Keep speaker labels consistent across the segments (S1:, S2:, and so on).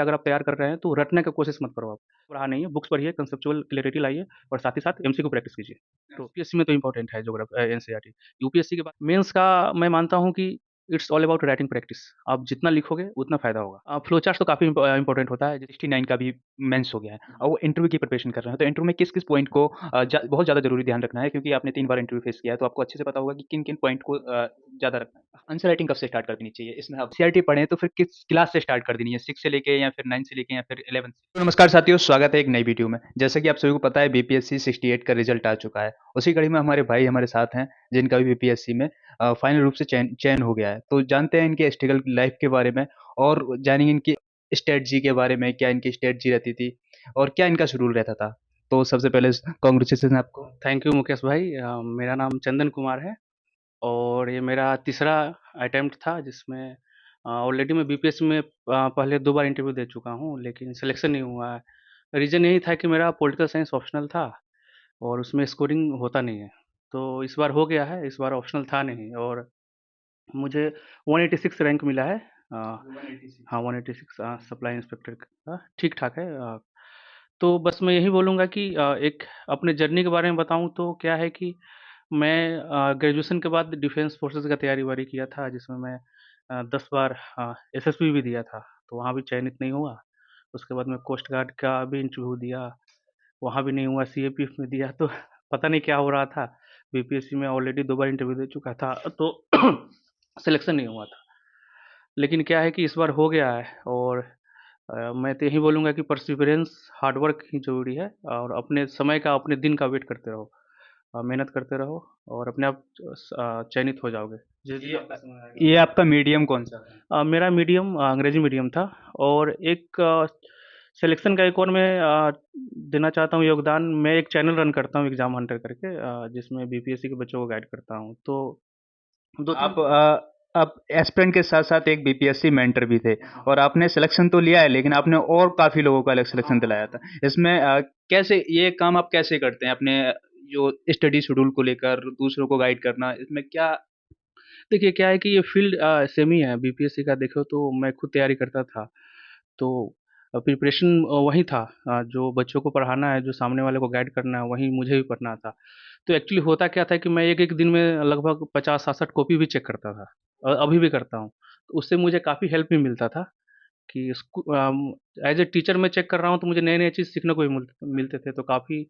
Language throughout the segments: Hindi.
S1: अगर आप तैयार कर रहे हैं तो रटने की कोशिश मत करो आप। रहा नहीं है, बुक्स पढ़िए, कंसेप्चुअल क्लैरिटी लाइए और साथ ही साथ एमसीक्यू प्रैक्टिस कीजिए। तो यूपीएससी में तो इम्पोर्टेंट है एनसीईआरटी। यूपीएससी के बाद मेंस का मैं मानता हूँ कि it's all about writing practice. आप जितना लिखोगे उतना फ़ायदा होगा। फ्लो चार्ट तो काफ़ी इम्पोर्टेंट होता है। 69 का भी मेंस हो गया है और वो इंटरव्यू की प्रिपरेशन कर रहे हैं, तो इंटरव्यू में किस-किस पॉइंट को बहुत ज़्यादा ज़रूरी ध्यान रखना है, क्योंकि आपने 3 बार इंटरव्यू फेस किया है, तो आपको अच्छे से पता होगा कि किन-किन पॉइंट को ज़्यादा रखना है। आंसर राइटिंग कब से स्टार्ट कर देनी चाहिए? इसमें आप सीआरटी पढ़ें तो फिर किस क्लास से स्टार्ट कर देनी है? 6 से लेके या फिर 9 से लेके या फिर 11 से? तो नमस्कार साथियों, स्वागत है एक नई वीडियो में। जैसा कि आप सभी को पता है, बीपीएससी 68 का रिजल्ट आ चुका है। उसी कड़ी में हमारे भाई हमारे साथ हैं, जिनका भी बीपीएससी में फाइनल रूप से चयन चयन हो गया है। तो जानते हैं इनके स्ट्रगल लाइफ के बारे में और जानेंगे इनकी स्ट्रेटजी के बारे में, क्या इनकी स्ट्रेटजी रहती थी और क्या इनका शेड्यूल रहता था। तो सबसे पहले कांग्रेचुलेशन आपको।
S2: थैंक यू मुकेश भाई। मेरा नाम चंदन कुमार है और ये मेरा तीसरा अटेम्प्ट था, जिसमें ऑलरेडी मैं बीपीएससी में पहले 2 बार इंटरव्यू दे चुका हूँ, लेकिन सिलेक्शन नहीं हुआ है। रीज़न यही था कि मेरा पॉलिटिकल साइंस ऑप्शनल था और उसमें स्कोरिंग होता नहीं है। तो इस बार हो गया है, इस बार ऑप्शनल था नहीं और मुझे 186 रैंक मिला है। हाँ, 186 सप्लाई इंस्पेक्टर का ठीक-ठाक है। तो बस मैं यही बोलूँगा कि एक अपने जर्नी के बारे में बताऊँ तो क्या है कि मैं ग्रेजुएशन के बाद डिफेंस फोर्सेस का तैयारी-वारी किया था, जिसमें मैं 10 बार एसएसबी भी दिया था, तो वहाँ भी चयनित नहीं हुआ। उसके बाद मैं कोस्ट गार्ड का भी इंटरव्यू दिया, वहाँ भी नहीं हुआ। सीएपीएफ में दिया तो पता नहीं क्या हो रहा था। बीपीएससी में ऑलरेडी 2 बार इंटरव्यू दे चुका था, तो सिलेक्शन नहीं हुआ था। लेकिन क्या है कि इस बार हो गया है और मैं तो यही बोलूँगा कि परसिवरेंस, हार्ड वर्क ही ज़रूरी है और अपने समय का, अपने दिन का वेट करते रहो। मेहनत करते रहो और अपने आप चयनित हो जाओगे। जिस दिन
S1: ये
S2: आपका समय आएगा।
S1: ये आपका मीडियम कौन-सा था?
S2: मेरा मीडियम अंग्रेजी मीडियम था और एक सिलेक्शन का एक और मैं देना चाहता हूँ योगदान। मैं एक चैनल रन करता हूँ एग्ज़ाम हंटर करके, जिसमें बीपीएससी के बच्चों को गाइड करता हूँ। तो 2-3
S1: आप एस्पिरेंट के साथ-साथ एक बीपीएससी मेंटर भी थे और आपने सिलेक्शन तो लिया है, लेकिन आपने और काफ़ी लोगों का अलग सिलेक्शन दिलाया था। इसमें कैसे ये काम आप कैसे करते हैं? अपने जो स्टडी शेड्यूल को लेकर दूसरों को गाइड करना, इसमें क्या?
S2: देखिए क्या है कि ये फ़ील्ड सेम ही है। बीपीएससी का देखो तो मैं खुद तैयारी करता था। तो प्रिपरेशन वही था। जो बच्चों को पढ़ाना है, जो सामने वाले को गाइड करना है, वही मुझे भी पढ़ना था। तो एक्चुअली होता क्या था कि मैं एक-एक दिन में लगभग 50-60 कॉपी भी चेक करता था और अभी भी करता हूँ। तो उससे मुझे काफ़ी हेल्प भी मिलता था कि एज़ अ टीचर मैं चेक कर रहा हूँ तो मुझे नए-नए चीज़ सीखने को भी मिलते थे, तो काफ़ी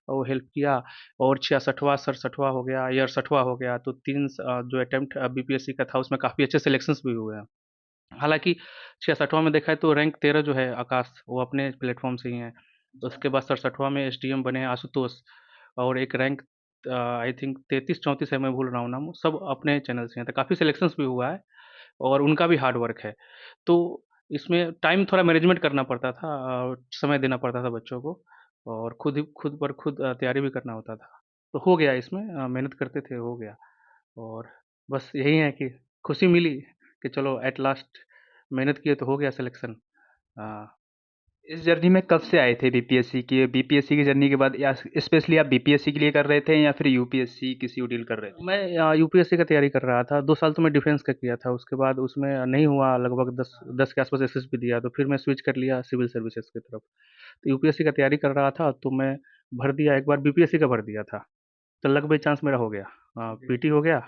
S2: वो हेल्प किया। और 66वां 67वां हो गया या 68वां हो गया, तो 3 जो अटेम्प्ट बीपीएससी का था उसमें काफ़ी अच्छे सिलेक्शंस भी हुए हैं। हालाँकि 66वां में देखा है तो रैंक 13 जो है आकाश, वो अपने प्लेटफ़ॉर्म से ही हैं। उसके बाद 67वां में एसडीएम बने हैं आशुतोष और एक रैंक आई थिंक 33-34 है, मैं भूल रहा हूँ नाम, सब अपने चैनल से हैं। तो काफ़ी सिलेक्शंस भी हुआ है और उनका भी हार्ड वर्क है। तो इसमें टाइम थोड़ा मैनेजमेंट करना पड़ता था और समय देना पड़ता था बच्चों को और खुद पर खुद तैयारी भी करना होता था। तो हो गया इसमें, मेहनत करते थे, हो गया। और बस यही है कि खुशी मिली कि चलो एट लास्ट मेहनत किए तो हो गया सिलेक्शन। हाँ।
S1: इस जर्नी में कब से आए थे बीपीएससी की? बीपीएससी की जर्नी के बाद या स्पेशली आप बीपीएससी के लिए कर रहे थे या फिर यूपीएससी की शेड्यूल कर रहे थे?
S2: मैं यूपीएससी का तैयारी कर रहा था। 2 साल तो मैं डिफेंस का किया था, उसके बाद उसमें नहीं हुआ, लगभग 10 के आस-पास एसएसबी दिया, तो फिर मैं स्विच कर लिया सिविल सर्विसेज़ की तरफ। तो यूपीएससी का तैयारी कर रहा था, तो मैं भर दिया, एक बार बीपीएससी का भर दिया था, तो लक बाय चांस मेरा हो गया। पीटी हो गया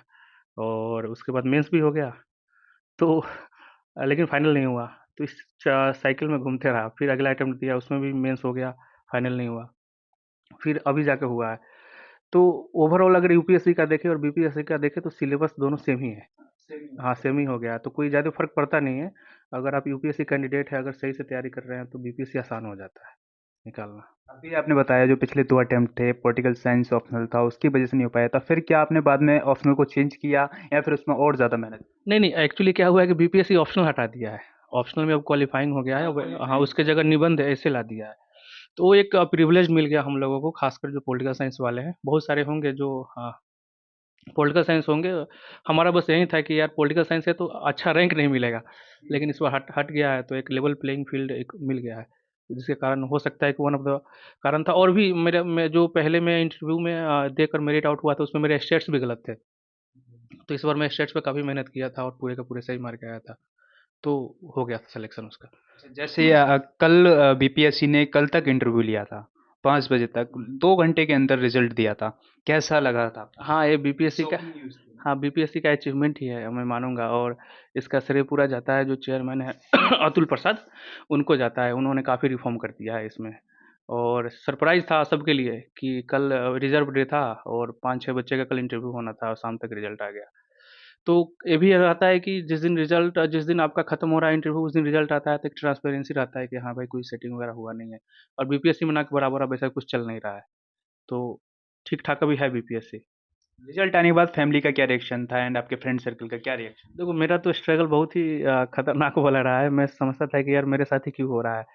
S2: और उसके बाद मेंस भी हो गया, तो लेकिन फाइनल नहीं हुआ। तो इस साइकिल में घूमते रहा, फिर अगला अटेम्प्ट दिया, उसमें भी मेंस हो गया, फाइनल नहीं हुआ, फिर अभी जाके हुआ है। तो ओवरऑल अगर यूपीएससी का देखें और बीपीएससी का देखें तो सिलेबस दोनों सेम ही है। हाँ, सेम ही हो गया, तो कोई ज़्यादा फ़र्क पड़ता नहीं है। अगर आप यूपीएससी कैंडिडेट हैं, अगर सही से तैयारी कर रहे हैं, तो बीपीएससी आसान हो जाता है निकालना।
S1: अभी आपने बताया जो पिछले 2 अटेम्प्ट थे, पॉलिटिकल साइंस ऑप्शनल था, उसकी वजह से नहीं हो पाया था। फिर क्या आपने बाद में ऑप्शनल को चेंज किया या फिर उसमें और ज़्यादा मेहनत?
S2: नहीं, नहीं, एक्चुअली क्या हुआ है कि बीपीएससी ऑप्शनल हटा दिया है। ऑप्शनल में अब क्वालीफाइंग हो गया है, हाँ, उसके जगह निबंध ऐसे ला दिया है। तो वो एक प्रिविलेज मिल गया हम लोगों को, खासकर जो पॉलिटिकल साइंस वाले हैं। बहुत सारे होंगे जो पॉलिटिकल साइंस होंगे। हमारा बस यही था कि यार पॉलिटिकल साइंस है तो अच्छा रैंक नहीं मिलेगा, लेकिन इस बार हट हट गया है, तो एक लेवल प्लेइंग फील्ड एक मिल गया है, जिसके कारण हो सकता है कि वन ऑफ द कारण था। और भी मेरे मैं जो पहले मैं इंटरव्यू में देकर मेरिट आउट हुआ था, उसमें मेरे स्टेट्स भी गलत थे। तो इस बार मैं स्टेट्स पे काफ़ी मेहनत किया था और पूरे का पूरे सही मार्क आया था।
S1: तो हो गया था सिलेक्शन उसका।
S3: अच्छा, जैसे कल बीपीएससी ने कल तक इंटरव्यू लिया था, 5 बजे तक, 2 घंटे के अंदर रिजल्ट दिया था। कैसा लगा था आपको?
S1: हाँ, ये बीपीएससी का,
S3: शॉकिंग न्यूज़ थी ना?
S1: हाँ, बीपीएससी का अचीवमेंट ही है, मैं मानूँगा। और इसका श्रेय पूरा जाता है जो चेयरमैन हैं अतुल प्रसाद, उनको जाता है। उन्होंने काफ़ी रिफ़ॉर्म कर दिया है इसमें। और सरप्राइज़ था सबके लिए कि कल रिज़र्व डे था और 5-6 बच्चे का कल इंटरव्यू होना था और शाम तक रिज़ल्ट आ गया। तो ये भी रहता है कि जिस दिन आपका खत्म हो रहा है इंटरव्यू, उस दिन रिज़ल्ट आता है तो एक ट्रांसपेरेंसी रहता है कि हाँ भाई, कोई सेटिंग वगैरह हुआ नहीं है। और बीपीएससी में ना के बराबर अब ऐसा कुछ चल नहीं रहा है। तो ठीक-ठाक अभी है बीपीएससी।
S3: रिजल्ट आने के बाद फैमिली का क्या रिएक्शन था एंड आपके फ्रेंड सर्कल का क्या रिएक्शन?
S1: देखो, मेरा तो स्ट्रगल बहुत ही खतरनाक वाला रहा है। मैं समझता था कि यार मेरे साथ ही क्यों हो रहा है?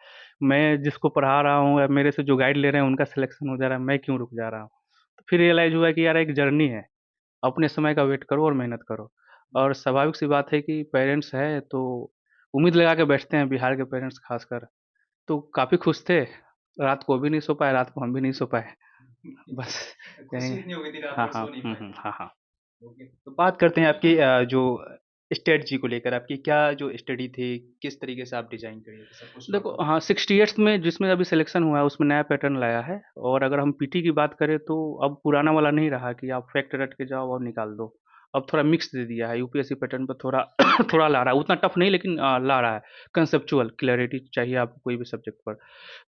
S1: मैं जिसको पढ़ा रहा हूँ या मेरे से जो गाइड ले रहे हैं उनका सिलेक्शन हो जा रहा है, मैं क्यों रुक जा रहा हूँ? तो फिर रियलाइज़ हुआ कि यार एक जर्नी है, अपने समय का वेट करो और मेहनत करो। और स्वाभाविक सी बात है कि पेरेंट्स हैं तो उम्मीद लगा के बैठते हैं, बिहार के पेरेंट्स ख़ासकर। तो काफ़ी खुश थे, रात को वो भी नहीं सो पाए, रात को हम भी नहीं सो पाए। बस यही
S3: खुशी
S1: है।
S3: इतनी हो गई थी रात
S1: हाँ,
S3: भर
S1: हाँ।
S3: सो नहीं
S1: हुँ,
S3: पाए
S1: हुँ।
S3: थे।
S1: हाँ, हाँ।
S3: ओके, तो बात करते हैं आपकी जो स्ट्रेटजी को लेकर आपकी क्या जो स्टडी थी, किस तरीके से आप डिज़ाइन करिए थे? सब कुछ
S1: देखो,
S3: थोड़ा-थोड़ा
S1: हाँ, 68th में जिसमें अभी सिलेक्शन हुआ है उसमें नया पैटर्न लाया है। और अगर हम पीटी की बात करें तो अब पुराना वाला नहीं रहा कि आप फैक्ट रट के जाओ और निकाल दो। अब थोड़ा मिक्स दे दिया है, यूपीएससी पैटर्न पर थोड़ा थोड़ा ला रहा है, उतना टफ नहीं लेकिन ला रहा है। कंसेप्चुअल क्लैरिटी चाहिए आपको कोई भी सब्जेक्ट पर।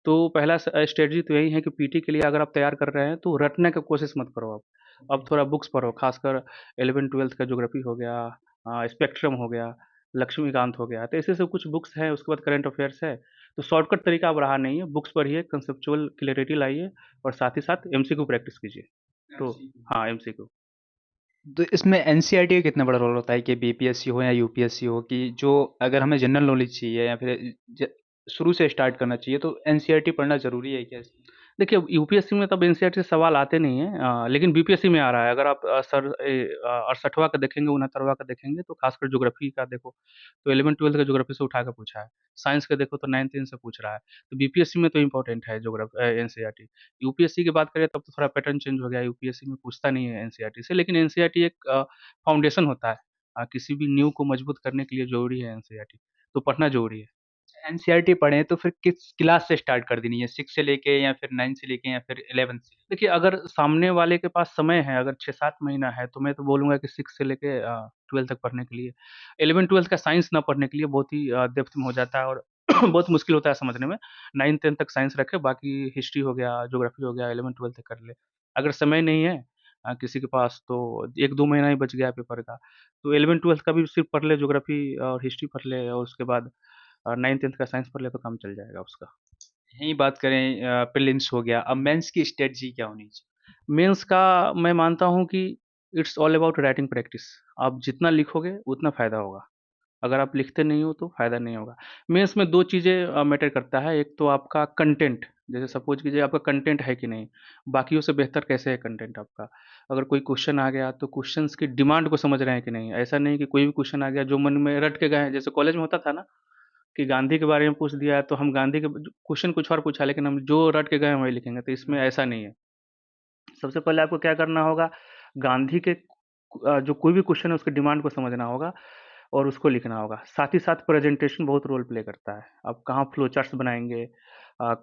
S1: तो पहला स्ट्रेटजी तो यही है कि पीटी के लिए अगर आप तैयार कर रहे हैं तो रटने की कोशिश मत करो आप। अब थोड़ा बुक्स पढ़ो, खासकर 11th-12th का ज्योग्राफी हो गया, स्पेक्ट्रम हो गया, लक्ष्मीकांत हो गया, तो ऐसे-ऐसे कुछ बुक्स हैं, उसके बाद करंट अफेयर्स है। तो शॉर्टकट तरीका अब रहा नहीं है, बुक्स पढ़िए, कंसेप्चुअल क्लैरिटी लाइए और साथ ही साथ एमसीक्यू प्रैक्टिस कीजिए। तो
S3: एमसीक्यू।
S1: हाँ, एमसीक्यू।
S3: तो इसमें एनसीईआरटी का कितना बड़ा रोल होता है कि बीपीएससी हो या यूपीएससी हो कि जो अगर हमें जनरल नॉलेज चाहिए या फिर शुरू से स्टार्ट करना चाहिए तो एनसीईआरटी पढ़ना जरूरी है क्या इसमें?
S1: देखिए, यूपीएससी में तब एनसीईआरटी से सवाल आते नहीं हैं, लेकिन बीपीएससी में आ रहा है। अगर आप 68वां का देखेंगे, 69वां का देखेंगे तो खासकर ज्योग्राफी का देखो, तो 11th-12th का ज्योग्राफी से उठा के पूछा है। साइंस का देखो तो 9th-10th से पूछ रहा है। तो बीपीएससी में तो इम्पोर्टेंट है एनसीईआरटी। यूपीएससी की बात करें तब तो थोड़ा पैटर्न चेंज हो गया, यूपीएससी में पूछता नहीं है एनसीईआरटी से, लेकिन एनसीईआरटी एक फाउंडेशन होता है। किसी भी नींव को मजबूत करने के लिए ज़रूरी है एनसीईआरटी, तो पढ़ना ज़रूरी है।
S3: एनसीईआरटी पढ़ें तो फिर किस क्लास से स्टार्ट कर देनी है 6 से लेके या फिर 9 से लेके या फिर 11 से?
S1: देखिए, अगर सामने वाले के पास समय है, अगर 6-7 महीना है, तो मैं तो बोलूँगा कि 6 से लेके 12 तक पढ़ने के लिए। 11-12 का साइंस ना पढ़ने के लिए बहुत ही डेप्थ में हो जाता है और बहुत मुश्किल होता है समझने में। 9-10 तक साइंस रखें, बाकी हिस्ट्री हो गया, ज्योग्राफी हो गया, 11-12 तक कर ले। अगर समय नहीं है किसी के पास तो 1-2 महीना ही बच गया पेपर का, तो 11-12 का भी सिर्फ पढ़ ले, ज्योग्राफी और हिस्ट्री पढ़ ले और उसके बाद 9-10 का साइंस पढ़ ले तो काम चल जाएगा उसका।
S3: यहीं बात करें प्रीलिम्स हो गया, अब मेंस की स्ट्रेटजी क्या होनी चाहिए?
S1: मेंस का मैं मानता हूँ कि it's all about writing practice. आप जितना लिखोगे उतना फ़ायदा होगा। अगर आप लिखते नहीं हो तो फ़ायदा नहीं होगा। मेंस में 2 चीज़ें मैटर करता है, एक तो आपका कंटेंट, जैसे सपोज़ कीजिए आपका कंटेंट है कि नहीं, बाकियों से बेहतर कैसे है कंटेंट आपका। अगर कोई क्वेश्चन आ गया तो क्वेश्चन्स की डिमांड को समझ रहे हैं कि नहीं। ऐसा नहीं कि कोई भी क्वेश्चन आ गया जो मन में रट के गए हैं, जैसे कॉलेज में होता था ना कि गांधी के बारे में पूछ दिया तो हम गांधी के क्वेश्चन कुछ और पूछा लेकिन हम जो रट के गए हैं वही लिखेंगे, तो इसमें ऐसा नहीं है। सबसे पहले आपको क्या करना होगा, गांधी के जो कोई भी क्वेश्चन है उसकी डिमांड को समझना होगा और उसको लिखना होगा। साथ ही साथ प्रेजेंटेशन बहुत रोल प्ले करता है। आप कहाँ फ्लो चार्ट्स बनाएँगे,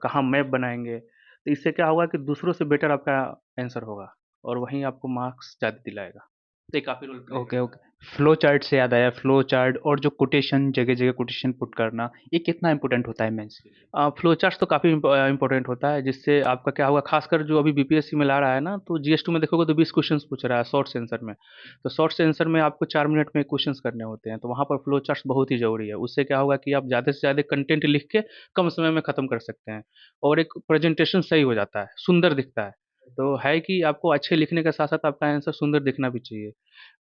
S1: कहाँ मैप बनाएँगे, तो इससे क्या होगा कि दूसरों से बेटर आपका आंसर होगा और वहीं आपको मार्क्स ज़्यादा दिलाएगा। तो ये काफ़ी रोल प्ले
S3: ओके,
S1: करता
S3: ओके।
S1: है।
S3: फ्लो चार्ट से याद आया, फ्लो चार्ट और जो कोटेशन जगह-जगह कोटेशन पुट करना, ये कितना इम्पोर्टेंट होता है मेंस के लिए?
S1: फ्लो चार्ट्स तो काफ़ी इम्पोर्टेंट होता है, जिससे आपका क्या होगा, खासकर जो अभी बीपीएससी में ला रहा है ना, तो जीएस2 में देखोगे तो 20 क्वेश्चंस पूछ रहा है शॉर्ट्स आंसर में। तो शॉर्ट्स आंसर में आपको 4 मिनट में क्वेश्चंस करने होते हैं, तो वहाँ पर फ्लो चार्ट्स बहुत ही ज़रूरी है। उससे क्या होगा कि आप ज़्यादा से ज़्यादा कंटेंट लिख के कम समय में ख़त्म कर सकते हैं और एक प्रेजेंटेशन सही हो जाता है, सुंदर दिखता है। तो है कि आपको अच्छे लिखने के साथ-साथ आपका आंसर सुंदर दिखना भी चाहिए।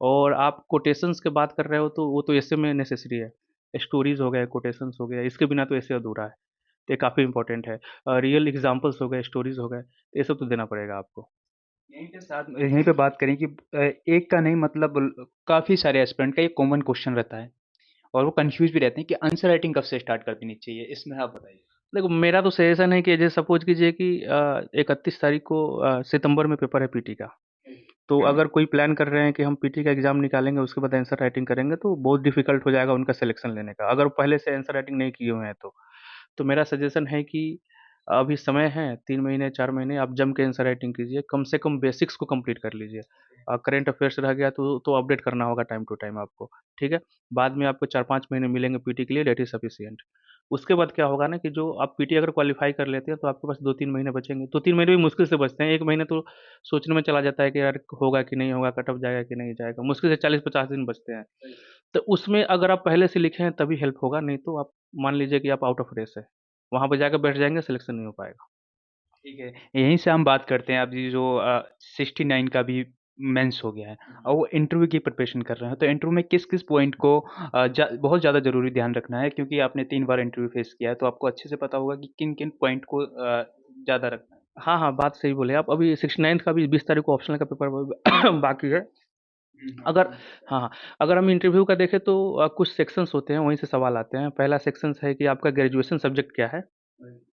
S1: और आप कोटेशंस की बात कर रहे हो तो वो तो ऐसे में नेसेसरी है। स्टोरीज़ हो गए, कोटेशंस हो गए, इसके बिना तो ऐसे अधूरा है। ये काफ़ी इम्पोर्टेंट है। रियल एग्ज़ाम्पल्स हो गए, स्टोरीज़ हो गए, ये सब तो देना पड़ेगा आपको।
S3: यहीं पे बात करें कि एक का नहीं मतलब काफ़ी सारे एस्पिरेंट का एक कॉमन क्वेश्चन रहता है और वो कन्फ्यूज़ भी रहते हैं कि आंसर राइटिंग कब से स्टार्ट कर देनी चाहिए? इसमें आप बताइए।
S1: देखो, मेरा तो सजेशन है कि जैसे सपोज़ कीजिए कि 31 तारीख को सितंबर में पेपर है पीटी का। तो अगर कोई प्लान कर रहे हैं कि हम पीटी का एग्ज़ाम निकालेंगे, उसके बाद आंसर राइटिंग करेंगे, तो बहुत डिफ़िकल्ट हो जाएगा उनका सिलेक्शन लेने का, अगर पहले से आंसर राइटिंग नहीं किए हुए हैं तो। तो मेरा सजेशन है कि अभी समय है 3 महीने, 4 महीने आप जम के आंसर राइटिंग कीजिए, कम से कम बेसिक्स को कंप्लीट कर लीजिए। करंट अफ़ेयर्स रह गया तो अपडेट करना होगा टाइम टू टाइम आपको, ठीक है? बाद में आपको 4-5 महीने मिलेंगे पीटी के लिए, दैट इज़ सफिशिएंट। उसके बाद क्या होगा ना कि जो आप पीटी अगर क्वालीफाई कर लेते हैं तो आपके पास 2-3 महीने बचेंगे। 2-3 महीने भी मुश्किल से बचते हैं, 1 महीने तो सोचने में चला जाता है कि यार होगा कि नहीं होगा, कट ऑफ जाएगा कि नहीं जाएगा, मुश्किल से 40-50 दिन बचते हैं। तो उसमें अगर आप पहले से लिखे हैं तभी हेल्प होगा, नहीं तो आप मान लीजिए कि आप आउट ऑफ रेस है। वहाँ पे जाकर बैठ जाएँगे, सिलेक्शन नहीं हो पाएगा।
S3: ठीक है, यहीं से हम बात करते हैं अब ये जो 69 का भी मेंस हो गया है और वो इंटरव्यू की प्रिपरेशन कर रहे हैं, तो इंटरव्यू में किस-किस पॉइंट को बहुत ज़्यादा ज़रूरी ध्यान रखना है क्योंकि आपने 3 बार इंटरव्यू फेस किया है, तो आपको अच्छे से पता होगा कि किन-किन पॉइंट को ज़्यादा रखना है?
S1: हाँ, हाँ, बात सही बोले आप। अभी 69th का भी 20 तारीख को ऑप्शनल का पेपर बाकी है। अगर हाँ, हाँ, अगर हम इंटरव्यू का देखें तो कुछ सेक्शंस होते हैं, वहीं से सवाल आते हैं। पहला सेक्शंस है कि आपका ग्रेजुएशन सब्जेक्ट क्या है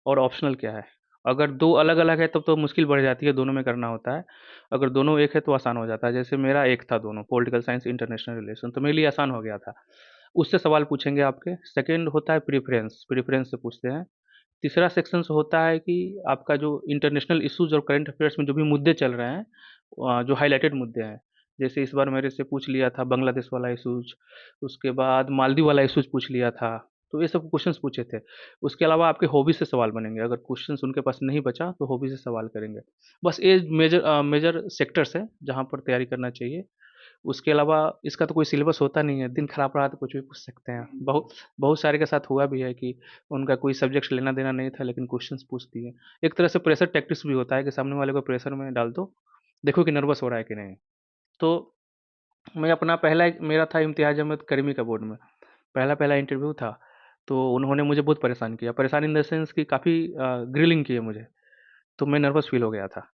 S1: और ऑप्शनल क्या है। अगर 2 अलग-अलग है तब तो मुश्किल बढ़ जाती है, दोनों में करना होता है। अगर दोनों एक है तो आसान हो जाता है। जैसे मेरा एक था दोनों, पॉलिटिकल साइंस, इंटरनेशनल रिलेशन, तो मेरे लिए आसान हो गया था। उससे सवाल पूछेंगे आपके। सेकंड होता है प्रेफ़रेंस, प्रेफ़रेंस से पूछते हैं। तीसरा सेक्शंस होता है कि आपका जो इंटरनेशनल इश्यूज़ और करंट अफ़ेयर्स में जो भी मुद्दे चल रहे हैं, जो हाइलाइटेड मुद्दे हैं। जैसे इस बार मेरे से पूछ लिया था बांग्लादेश वाला इश्यूज़, उसके बाद मालदीव वाला इश्यूज़ पूछ लिया था। तो ये सब क्वेश्चंस पूछे थे। उसके अलावा आपके हॉबी से सवाल बनेंगे, अगर क्वेश्चंस उनके पास नहीं बचा तो हॉबी से सवाल करेंगे। बस ये मेजर सेक्टर्स हैं जहाँ पर तैयारी करना चाहिए। उसके अलावा इसका तो कोई सिलेबस होता नहीं है, दिन खराब रहा तो कुछ भी पूछ सकते हैं। बहुत बहुत सारे के साथ हुआ भी है कि उनका कोई सब्जेक्ट लेना-देना नहीं था लेकिन क्वेश्चंस पूछ दिए। एक तरह से प्रेशर टैक्टिक्स भी होता है कि सामने वाले को प्रेशर में डाल दो, देखो कि नर्वस हो रहा है कि नहीं। तो मैं अपना पहला एक मेरा था इम्तियाज़ अहमद करीमी का बोर्ड में, पहला-पहला इंटरव्यू था, तो उन्होंने मुझे बहुत परेशान किया। परेशान इन द सेंस कि काफ़ी ग्रिलिंग किए मुझे, तो मैं नर्वस फ़ील हो गया था।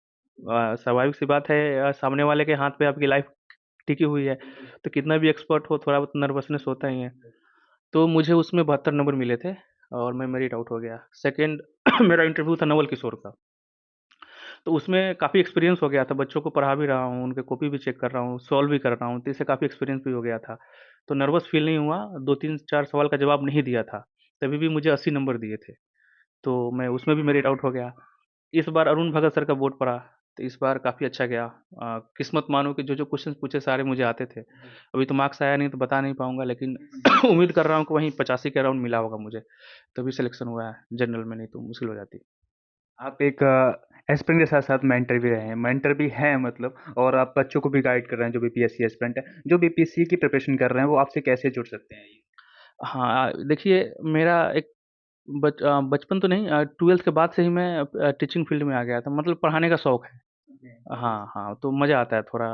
S1: स्वाभाविक सी बात है, सामने वाले के हाथ पे आपकी लाइफ़ टिकी हुई है, तो कितना भी एक्सपर्ट हो, थोड़ा बहुत नर्वसनेस होता ही है। तो मुझे उसमें 72 नंबर मिले थे और मैं मेरिट आउट हो गया। सेकंड मेरा इंटरव्यू था नवल किशोर का, तो उसमें काफ़ी एक्सपीरियंस हो गया था, बच्चों को पढ़ा भी रहा हूँ, उनके कॉपी भी चेक कर रहा हूँ, सॉल्व भी कर रहा हूँ, तो इससे काफ़ी एक्सपीरियंस भी हो गया था। तो नर्वस फ़ील नहीं हुआ, 2-3-4 सवाल का जवाब नहीं दिया था, तभी भी मुझे 80 नंबर दिए थे, तो मैं उसमें भी मेरिट आउट हो गया। इस बार अरुण भगत सर का बोर्ड पड़ा, तो इस बार काफ़ी अच्छा गया। किस्मत मानो कि जो-जो क्वेश्चन पूछे सारे मुझे आते थे। अभी तो मार्क्स आया नहीं तो बता नहीं पाऊँगा लेकिन उम्मीद कर रहा हूँ कि वहीं 85 के अराउंड मिला होगा मुझे, तभी सिलेक्शन हुआ है, जनरल में नहीं तो मुश्किल हो जाती।
S3: आप एक एस्पिरेंट के साथ-साथ मेंटर भी रहे हैं, मेंटर भी हैं मतलब और आप बच्चों को भी गाइड कर रहे हैं जो बीपीएससी एस्पिरेंट है। जो बीपीएससी की प्रिपरेशन कर रहे हैं, वो आपसे कैसे जुड़ सकते हैं ये?
S1: हाँ, देखिए मेरा एक बचपन तो नहीं, 12th के बाद से ही मैं टीचिंग फील्ड में आ गया था, मतलब पढ़ाने का शौक है। हाँ, हाँ, तो मज़ा आता है थोड़ा।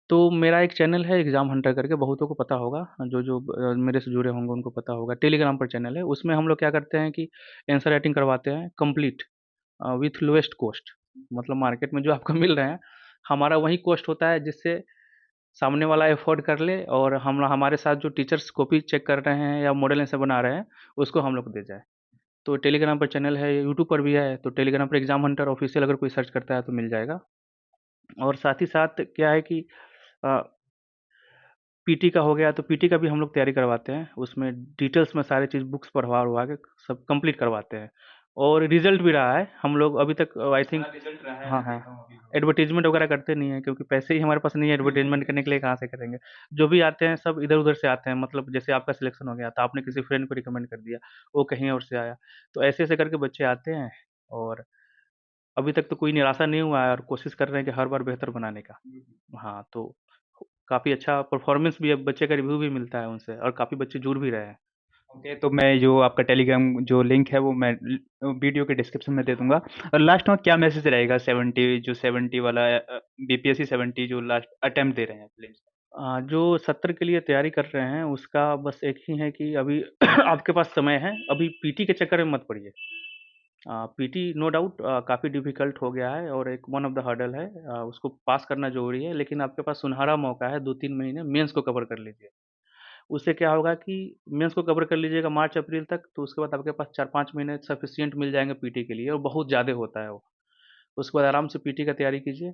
S1: तो मेरा एक चैनल है एग्ज़ाम हंटर करके, बहुतों को पता होगा, जो मेरे से जुड़े होंगे उनको पता होगा। टेलीग्राम पर चैनल है, उसमें हम लोग क्या करते हैं कि आंसर राइटिंग करवाते हैं कंप्लीट विथ लोएस्ट कॉस्ट। मतलब मार्केट में जो आपको मिल रहे हैं, हमारा वही कॉस्ट होता है जिससे सामने वाला अफ़ोर्ड कर ले और हम हमारे साथ जो टीचर्स कॉपी चेक कर रहे हैं या मॉडल आंसर बना रहे हैं, उसको हम लोग को दे जाएँ। तो टेलीग्राम पर चैनल है, यूट्यूब पर भी है, तो टेलीग्राम पर एग्ज़ाम हंटर ऑफ़िशियल अगर कोई सर्च करता है तो मिल जाएगा। और साथ ही साथ क्या है कि अ, पीटी का हो गया तो पीटी का भी हम लोग तैयारी करवाते हैं। उसमें डिटेल्स में सारी चीज़ बुक्स पढ़वा-वढ़वा के सब कंप्लीट करवाते हैं। और रिज़ल्ट भी रहा है, हम लोग अभी तक आई थिंक
S3: रिजल्ट रहा है,
S1: हाँ,
S3: मैं
S1: हाँ।
S3: देखा हूँ अभी तो।
S1: एडवर्टाइज़मेंट वगैरह करते नहीं हैं क्योंकि पैसे ही हमारे पास नहीं है, एडवर्टाइज़मेंट करने के लिए कहाँ से करेंगे। जो भी आते हैं सब इधर-उधर से आते हैं, मतलब जैसे आपका सिलेक्शन हो गया तो आपने किसी फ्रेंड को रिकमेंड कर दिया, वो कहीं और से आया। तो ऐसे-ऐसे करके बच्चे आते हैं और अभी तक तो कोई निराशा नहीं हुआ है और कोशिश कर रहे हैं कि हर बार बेहतर बनाने का। हाँ, तो काफ़ी अच्छा परफ़ॉर्मेंस भी है, बच्चे का रिव्यू भी मिलता है उनसे और काफ़ी बच्चे जुड़ भी रहे हैं।
S3: ओके, तो मैं जो आपका टेलीग्राम जो लिंक है वो मैं वीडियो के डिस्क्रिप्शन में दे दूँगा और लास्ट में क्या मैसेज रहेगा 70 जो 70 वाला बीपीएससी 70 जो लास्ट अटेम्प्ट दे रहे हैं प्लीज़?
S1: जो सत्र के लिए तैयारी कर रहे हैं उसका बस एक ही है कि अभी आपके पास समय है, अभी पीटी के चक्कर में मत पड़िए। पीटी नो डाउट काफ़ी डिफ़िकल्ट हो गया है और एक वन ऑफ द हर्डल है, उसको पास करना ज़रूरी है, लेकिन आपके पास सुनहरा मौका है 2-3 महीने मेंस को कवर कर लीजिए। उससे क्या होगा कि मेंस को कवर कर लीजिएगा मार्च-अप्रैल तक, तो उसके बाद आपके पास 4-5 महीने सफिशिएंट मिल जाएँगे पीटी के लिए और बहुत ज़्यादा होता है वो। उसके बाद आराम से पीटी का तैयारी कीजिए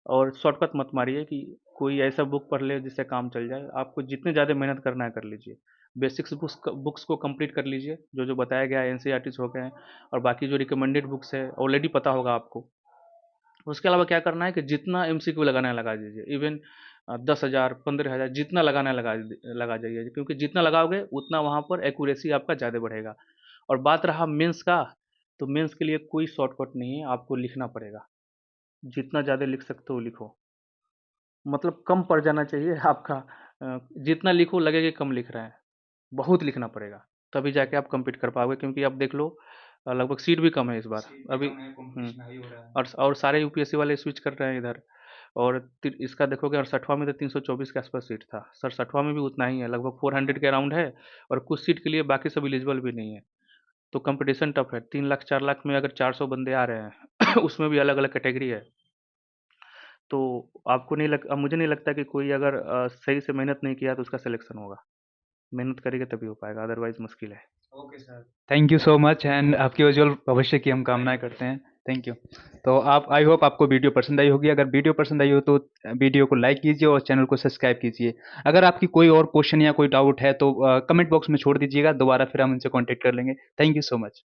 S1: और शॉर्टकट मत मारिए कि कोई ऐसा बुक पढ़ ले जिससे काम चल जाए। आपको जितने ज़्यादा मेहनत करना है कर लीजिए। बेसिक्स बुक्स को कंप्लीट कर लीजिए, जो बताया गया है एनसीईआरटीज़ हो गए हैं, और बाकी जो रिकमेंडेड बुक्स है ऑलरेडी पता होगा आपको। उसके अलावा क्या करना है कि जितना एमसीक्यू लगाना है लगा दीजिए। इवन 10,000 15,000 जितना लगाना है लगा जाइए, क्योंकि जितना लगाओगे उतना वहाँ पर एक्यूरेसी आपका ज़्यादा बढ़ेगा। और बात रहा मेंस का, तो मेंस के लिए कोई शॉर्टकट नहीं है, आपको लिखना पड़ेगा। जितना ज़्यादा लिख सकते हो लिखो, मतलब कम पड़ जाना चाहिए आपका। जितना लिखो लगे कि कम लिख रहे हैं, बहुत लिखना पड़ेगा, तभी जाके आप कम्पीट कर पाओगे। क्योंकि अब देख लो लगभग सीट भी कम है इस बार अभी। और सारे यूपीएससी वाले स्विच कर रहे हैं इधर। और इसका देखोगे 68वां में तो 324 के आसपास सीट था, 67वां में भी उतना ही है, लगभग 400 के अराउंड है। और कुछ सीट के लिए बाकी सब एलिजिबल भी नहीं है। तो कंपटीशन टफ है। 3 लाख 4 लाख में अगर 400 बंदे आ रहे हैं उसमें भी अलग अलग कैटेगरी है। तो आपको नहीं लग अब मुझे नहीं लगता कि कोई अगर सही से मेहनत नहीं किया तो उसका सिलेक्शन होगा। मेहनत करेंगे तभी हो पाएगा, अदरवाइज मुश्किल है।
S3: Okay sir, thank you so much and आपके उज्जवल भविष्य की हम कामनाएं करते हैं। Thank you. तो आप आई होप आपको वीडियो पसंद आई होगी। अगर वीडियो पसंद आई हो तो वीडियो को लाइक कीजिए और चैनल को सब्सक्राइब कीजिए। अगर आपकी कोई और क्वेश्चन या कोई डाउट है तो कमेंट बॉक्स में छोड़ दीजिएगा, दोबारा फिर हम उनसे कॉन्टेक्ट कर लेंगे। Thank you so much.